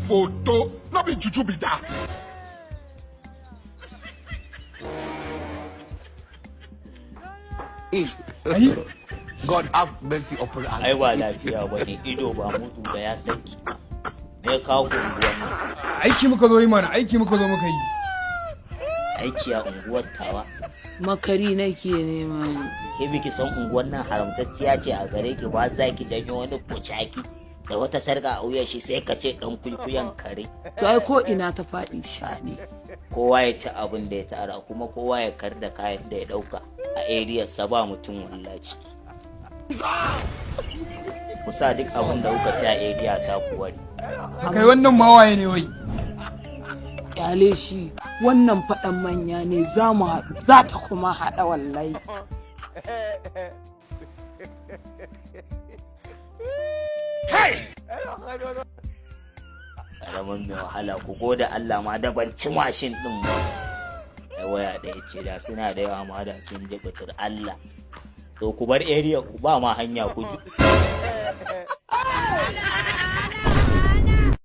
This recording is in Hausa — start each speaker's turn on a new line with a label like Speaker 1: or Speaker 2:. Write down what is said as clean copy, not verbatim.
Speaker 1: photo. No be juju be that.
Speaker 2: God have mercy upon us.
Speaker 3: Ai ba lafiya ba ne, ido ba mutu ba ya saki. Me kawo ku unguwan nan?
Speaker 4: Aiki muka zo yi mana, aiki muka zo muka yi.
Speaker 3: Aiki a unguwar tawa.
Speaker 5: Makari nake nema.
Speaker 3: Ke biki san unguwan nan haramtacciya ce a gare ki ba za ki janyo wani kucaki da wata sarka a wuyan shi sai ka ce dan kulkuyan kare.
Speaker 5: To ai ko ina ta faɗi shane.
Speaker 3: Kowa ya ci abin da ya tara kuma kowa ya kar da kayan da ya dauka a area sa ba mutum wallahi. Ku sa duk abin da kuka ci a area ta ku wari.
Speaker 4: Kai wannan mawaye ne wai.
Speaker 5: Kyale shi wannan faɗan manya ne za mu haɗu za ta kuma haɗa wallahi.
Speaker 3: Ƙaramin mai wahala ku goda Allah ma da ban ci mashin ɗin ba. Da waya ɗaya ce da suna da yawa ma da kin ji butur Allah. To ku bar area ku ba ma hanya ku ji.